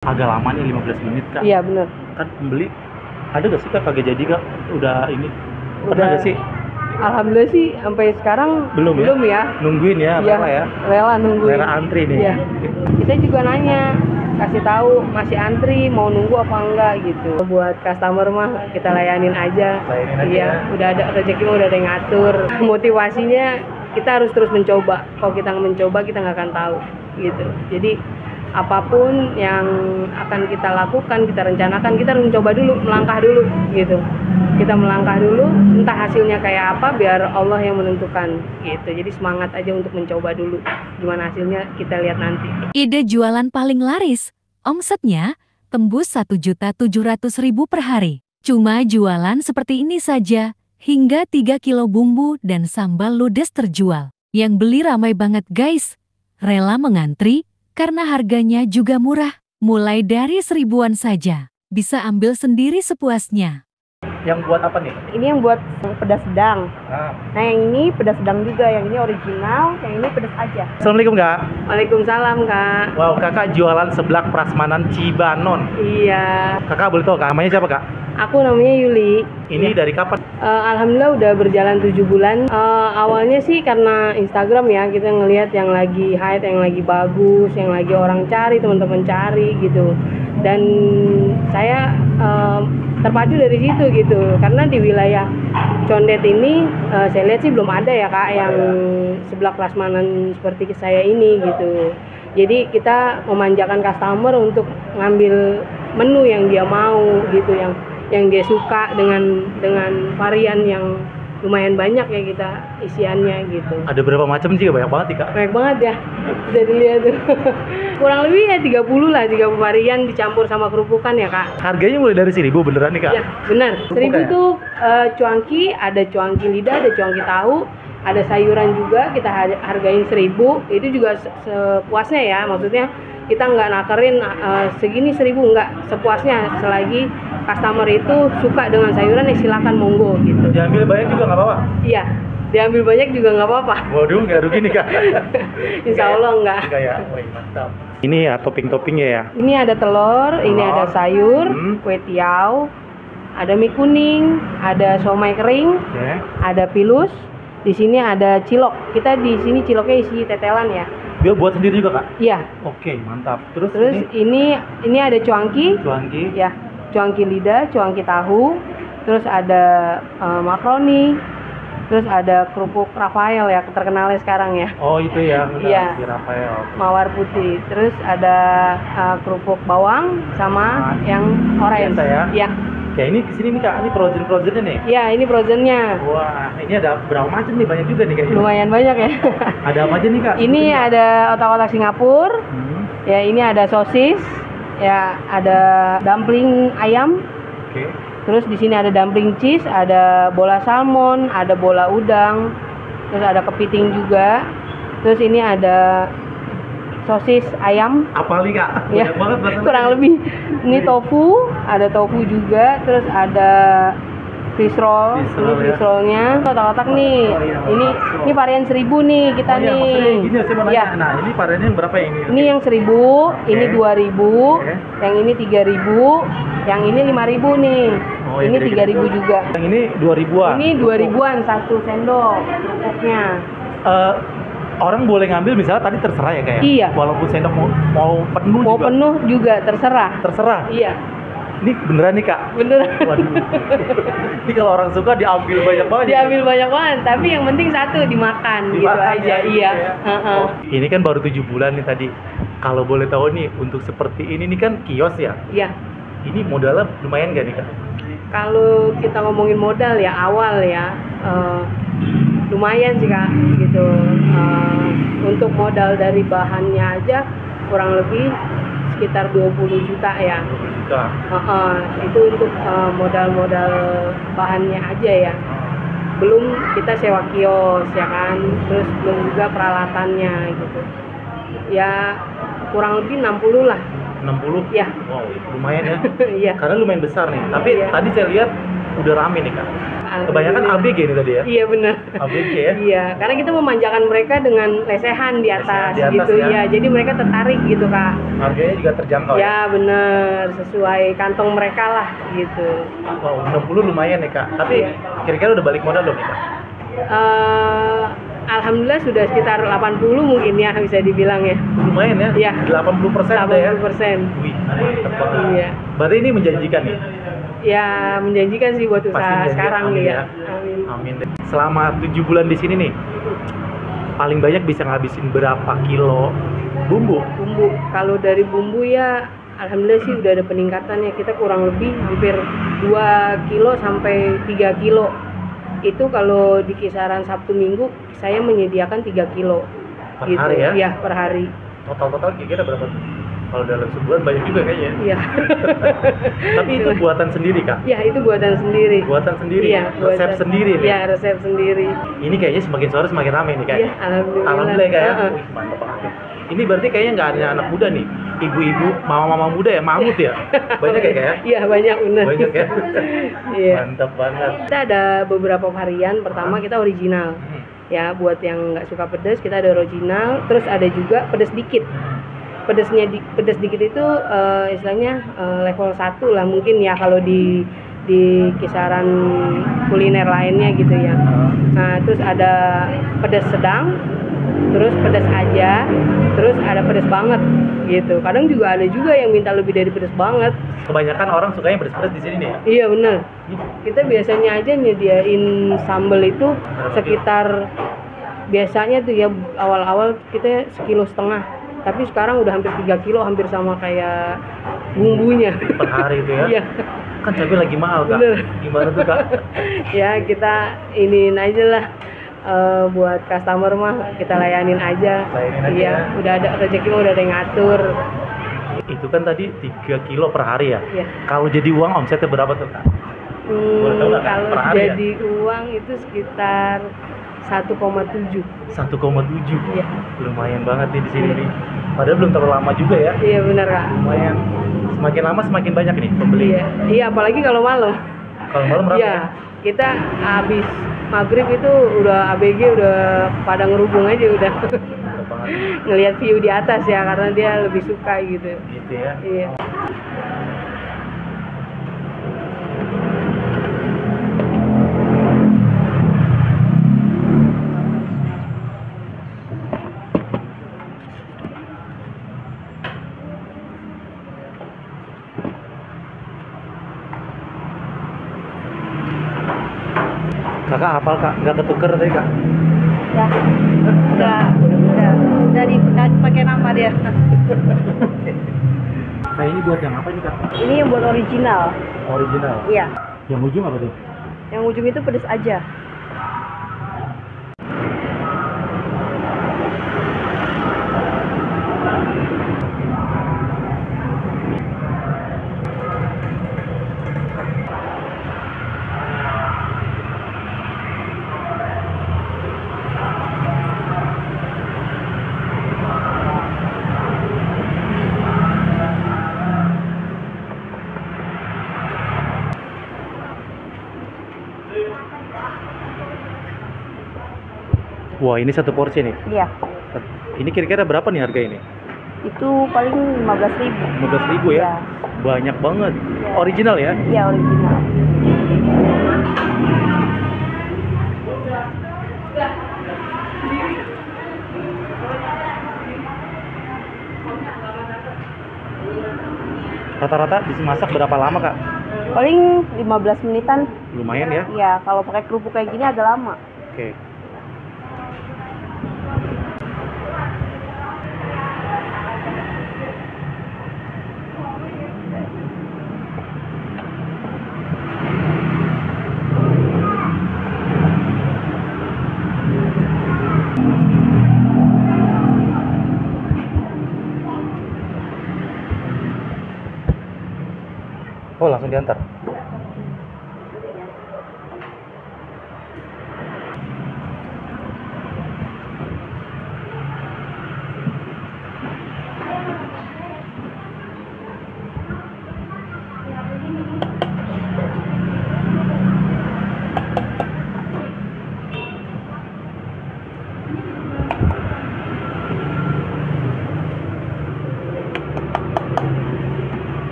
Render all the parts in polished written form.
Agak lama nih 15 menit Kak. Iya bener. Kan pembeli ada gak sih Kak kagak jadi Kak? Udah ini pernah Udah. gak sih? Alhamdulillah sih sampai sekarang Belum ya? Nungguin ya, Iya, rela ya? rela nungguin. Rela antri nih. Iya. Kita juga nanya, kasih tahu masih antri, mau nunggu apa enggak gitu. Buat customer mah kita layanin aja. Layanin aja Iya, ya. udah ada rezeki mah udah ada yang ngatur. Motivasinya kita harus terus mencoba. Kalau kita nggak mencoba kita nggak akan tahu gitu. Jadi apapun yang akan kita lakukan, kita rencanakan, kita harus mencoba dulu, melangkah dulu gitu. Kita melangkah dulu, entah hasilnya kayak apa, biar Allah yang menentukan gitu. Jadi semangat aja untuk mencoba dulu. Gimana hasilnya kita lihat nanti. Ide jualan paling laris, omsetnya tembus 1.700.000 per hari. Cuma jualan seperti ini saja, hingga 3 kilo bumbu dan sambal ludes terjual. Yang beli ramai banget guys, rela mengantri karena harganya juga murah. Mulai dari 1.000-an saja, bisa ambil sendiri sepuasnya. Yang buat apa nih? Ini yang buat pedas sedang. Ah. Nah yang ini pedas sedang juga, yang ini original, yang ini pedas aja. Assalamualaikum Kak. Waalaikumsalam Kak. Wow, Kakak jualan seblak prasmanan Cibanon. Iya. Kakak boleh tahu Kak, namanya siapa Kak? Aku namanya Yuli. Ini dari kapan? Alhamdulillah udah berjalan 7 bulan. Awalnya sih karena Instagram ya, kita ngelihat yang lagi hype, yang lagi bagus, yang lagi orang cari, teman-teman cari gitu. Dan saya terpacu dari situ gitu, karena di wilayah Condet ini saya lihat sih belum ada ya Kak yang seblak prasmanan seperti saya ini gitu. Jadi kita memanjakan customer untuk ngambil menu yang dia mau gitu, yang dia suka dengan varian yang lumayan banyak ya kita isiannya gitu. Ada berapa macam sih? Banyak banget nih Kak. Banyak banget ya, bisa dilihat tuh. Kurang lebih ya 30 lah, 30 varian dicampur sama kerupukan ya Kak. Harganya mulai dari 1.000 beneran nih Kak? Iya benar, 1.000 ya? tuh cuanki, ada cuanki lidah, ada cuanki tahu, ada sayuran juga kita hargain 1.000. Itu juga sepuasnya ya, maksudnya kita nggak nakerin segini 1.000, nggak, sepuasnya. Selagi customer itu suka dengan sayuran ya silakan monggo gitu. Diambil banyak juga nggak apa-apa? Iya, diambil banyak juga nggak apa-apa. Waduh, nggak rugi nih Kak. Insya Allah nggak. Enggak ya? Wih, mantap. Ini ya topping-toppingnya ya? Ini ada telur, ini ada sayur, kue tiaw, ada mie kuning, ada somai kering, Oke. ada pilus. Di sini ada cilok. Kita di sini ciloknya isi tetelan ya. Dia buat sendiri juga Kak? Iya. Oke, mantap. Terus ini ada cuanki. cuanki. Ya, cuanki lidah, cuanki tahu. Terus ada makaroni. Terus ada kerupuk Rafael ya, terkenalnya sekarang ya. Oh itu ya, benar. Iya. Si Rafael. Mawar putih. Terus ada kerupuk bawang sama yang orange. Biasa ya? Iya. Ya ini kesini nih Kak, ini frozen-frozennya nih. Iya, ini frozennya. Wah, ini ada berapa macam nih? Banyak juga nih kayaknya. Lumayan banyak ya. Ada apa aja nih Kak? Ini ada otak-otak Singapura. Ya, ini ada sosis. Ya, ada dumpling ayam. Oke. Terus di sini ada dumpling cheese, ada bola salmon, ada bola udang. Terus ada kepiting juga. Terus ini ada sosis ayam. Apa nih Kak? Ya, Banyak banget bahasa kurang lebih. Ini tofu, ada tofu juga. Terus ada fish roll. Ini fish rollnya. Otak-otak nih. Ini varian 1.000 nih kita Iya, nih. maksudnya gini sih mau nanya. Ya. Nah, ini variannya yang berapa ini? Ini yang 1.000, ini 2.000, yang ini 3.000, yang ini 5.000 nih. Oh, Ini yang 3.000 juga. Yang ini 2.000-an. Ini 2.000-an satu sendok kerupuknya. Orang boleh ngambil misalnya tadi terserah ya kayak. Iya. Walaupun sendok mau penuh Mau juga. penuh juga terserah. Terserah. Iya, Ini beneran nih Kak. bener. Waduh. Ini kalau orang suka diambil banyak banget. Diambil banyak banget, tapi yang penting satu dimakan gitu Dimakan aja. ya, Iya. gitu ya. Heeh. Oh, ini kan baru 7 bulan nih tadi. Kalau boleh tahu nih untuk seperti ini nih kan kios ya. Iya. Ini modalnya lumayan gak nih Kak? Kalau kita ngomongin modal ya awal ya lumayan sih Kak gitu. Untuk modal dari bahannya aja kurang lebih sekitar 20 juta ya. Juta. Itu untuk modal-modal bahannya aja ya. Belum kita sewa kios ya kan, terus belum juga peralatannya gitu. Ya kurang lebih 60 lah. 60? Ya. Wow, lumayan ya. Iya. Karena lumayan besar nih. Tapi Iya. tadi saya lihat udah rame nih Kak. Kebanyakan ABG nih tadi ya. Iya benar. ABG ya. Iya, karena kita memanjakan mereka dengan lesehan di atas, Lesehan di atas gitu ya. ya. Jadi mereka tertarik gitu Kak. Harganya juga terjangkau ya. Ya benar, sesuai kantong mereka lah gitu. Wow, 60 lumayan nih Kak. Tapi Iya. kira-kira udah balik modal belum nih Kak? Alhamdulillah sudah sekitar 80 mungkin ya bisa dibilang ya. Lumayan ya. Iya. 80% udah ya. 80%. Wih, mantap banget. Iya. Berarti ini menjanjikan nih. Ya menjanjikan sih buat usaha menjanjikan. sekarang Amin nih ya. ya. Amin. Amin deh. Selama 7 bulan di sini nih, paling banyak bisa ngabisin berapa kilo bumbu? Bumbu, kalau dari bumbu ya alhamdulillah sih udah ada peningkatannya. Kita kurang lebih hampir 2 kilo sampai 3 kilo. Itu kalau di kisaran Sabtu Minggu saya menyediakan 3 kilo. Per hari ya? Iya, per hari. Total kira-kira berapa tuh? Kalau dalam sebulan banyak juga kayaknya. Iya. Tapi itu buatan sendiri Kak? Ya, itu buatan sendiri. Buatan sendiri? Iya, Resep sendiri nih? Iya, resep sendiri. Ini kayaknya semakin sore semakin ramai nih Kak? Iya, alhamdulillah. Alhamdulillah Kak ya? Heeh. Wih, mantap banget. Ini berarti kayaknya nggak ada anak muda nih? Ibu-ibu, mama-mama muda ya? Mamut ya? Banyak ya Kak ya? Iya, banyak benar. Banyak ya? Iya. Mantap banget. Kita ada beberapa varian. Pertama kita original. Ya, buat yang nggak suka pedas kita ada original. Terus ada juga pedas dikit. Pedas dikit itu istilahnya level 1 lah mungkin ya kalau di kisaran kuliner lainnya gitu ya. Nah, terus ada pedas sedang, terus pedas aja, terus ada pedas banget gitu. Kadang juga ada juga yang minta lebih dari pedas banget. Kebanyakan orang sukanya pedas-pedas di sini nih ya? Iya bener. Kita biasanya aja nyediain sambal itu sekitar biasanya tuh ya awal-awal kita 1,5 kilo. Tapi sekarang udah hampir 3 kilo, hampir sama kayak bumbunya. Per hari itu ya? Iya. Kan cabai lagi mahal Kak. Bener. Gimana tuh Kak? Ya kita iniin aja lah. Buat customer mah kita layanin aja. Layanin aja Iya, ya. udah ada rezeki mah udah ada yang ngatur. Itu kan tadi 3 kilo per hari ya? Iya. Kalau jadi uang omsetnya berapa tuh Kak? Boleh tahu nggak, Kak? Kalau Per hari ya? jadi uang itu sekitar 1,7. 1,7. Iya. Lumayan banget nih di sini Iya. nih. Padahal belum terlalu lama juga ya. Iya benar Kak. Lumayan. Semakin lama semakin banyak nih pembeli. Iya, iya apalagi kalau malam. Kalau malam ramai Iya, ya? kita habis maghrib itu udah ABG udah pada ngerubung aja udah Mantap banget. ngelihat view di atas ya karena dia lebih suka gitu. Gitu ya. Iya. Kakak hafal Kak? Nggak ketuker tadi Kak? Ya, udah dipakai nama dia. Nah ini buat yang apa nih Kak? Ini yang buat original. Original. Iya. Yang ujung apa tuh? Yang ujung itu pedas aja. Wah ini satu porsi nih. Iya. Ini kira-kira berapa nih harga ini? Itu paling 15.000. 15.000 ya? Iya. Banyak banget. Iya. Original ya? Iya, original. Rata-rata dimasak berapa lama Kak? Paling 15 menitan. Lumayan ya? Iya, kalau pakai kerupuk kayak gini agak lama. Oke. Oh langsung diantar.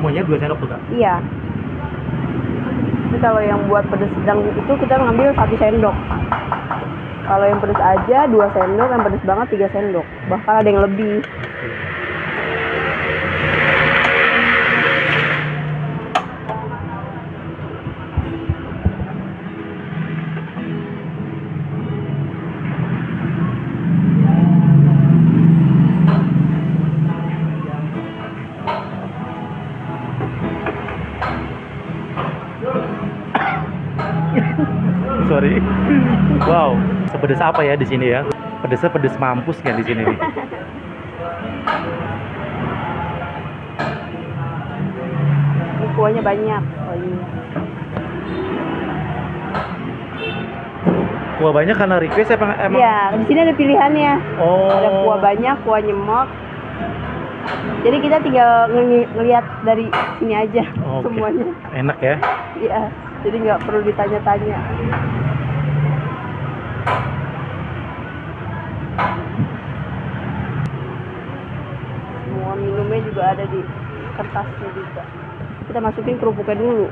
Semuanya 2 sendok tuh Kak? Iya. Tapi kalau yang buat pedas sedang itu kita ngambil 1 sendok. Kalau yang pedas aja 2 sendok, yang pedas banget 3 sendok. Bahkan ada yang lebih. Sorry. Wow, sepedes apa ya di sini ya? Pedesnya pedes mampus kan di sini nih. Ini kuahnya banyak. Oh, iya. Kuah banyak karena request emang? Iya, di sini ada pilihannya. Oh. Ada kuah banyak, kuah nyemek. Jadi kita tinggal ngelihat dari sini aja Oke. semuanya. Enak ya? Iya, jadi nggak perlu ditanya-tanya. Semua minumnya juga ada di kertasnya juga. Kita masukin kerupuknya dulu.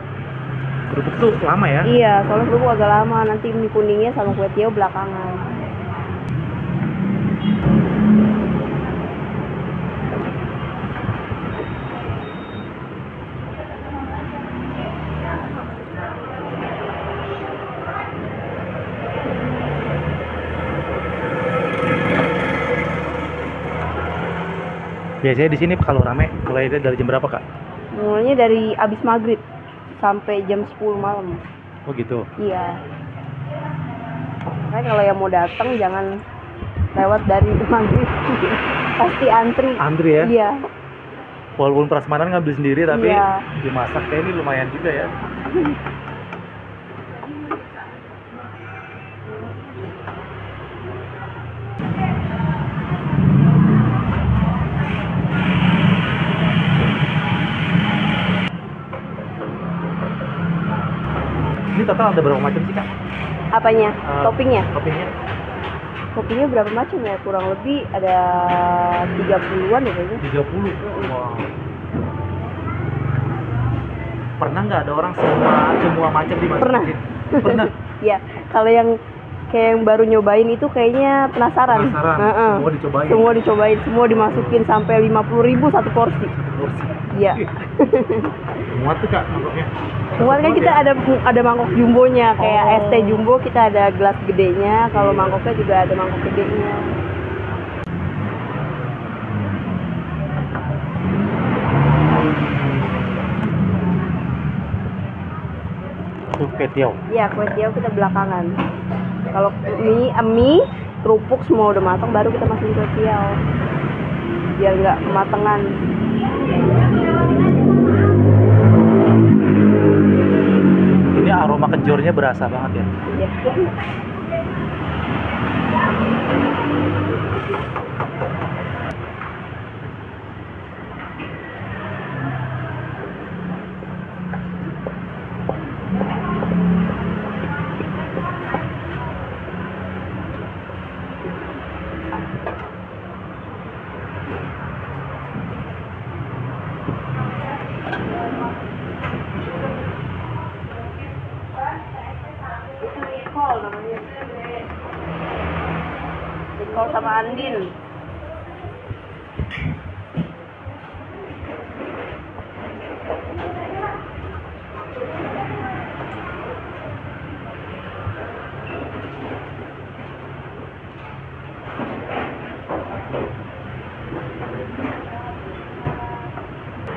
Kerupuk tuh lama ya? Iya, soalnya kerupuk agak lama. Nanti mie kuningnya sama kue tiaw belakangan. Biasanya di sini kalau rame mulai dari jam berapa Kak? Mulainya dari abis maghrib sampai jam 10 malam. Oh gitu. Iya. Makanya kalau yang mau datang jangan lewat dari maghrib. Pasti antri. Antri ya? Iya. Walaupun prasmanan ngambil sendiri tapi Iya. dimasak kayak ini lumayan juga ya. Ini total ada berapa macam sih Kak? Apanya? Eh, Toppingnya? Toppingnya? Toppingnya berapa macam ya? Kurang lebih ada 30-an ya kayaknya. 30. Wow. Pernah nggak ada orang semua macam dimasukin? Pernah. Pernah. Iya. Kalau yang kayak yang baru nyobain itu kayaknya penasaran. Penasaran. Heeh. Semua dicobain. Semua dicobain, semua dimasukin sampai 50.000 satu porsi. Porsi. Iya. Muat tuh Kak mangkoknya. Muat kan kita ada mangkok jumbonya kayak Oh. es teh jumbo kita ada gelas gedenya, kalau mangkoknya juga ada mangkok gedenya. Tuh petiau. Iya, kue tiaw kita belakangan. Kalau mie, kerupuk semua udah matang baru kita masukin kue tiaw. Biar nggak kematangan. Ini aroma kencurnya berasa banget ya. Iya. Nicole sama Andin.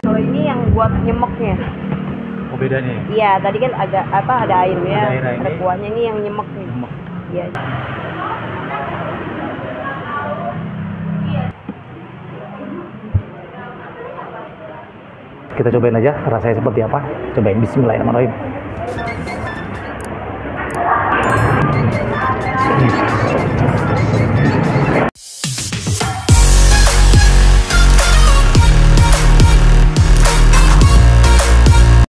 Kalau ini yang buat nyemeknya. Oh bedanya ya? Iya, tadi kan ada airnya, Ada air, ada ini. kuahnya, ini yang nyemek nih. Lemak. Iya. Kita cobain aja rasanya seperti apa. Cobain bismillahirrahmanirrahim.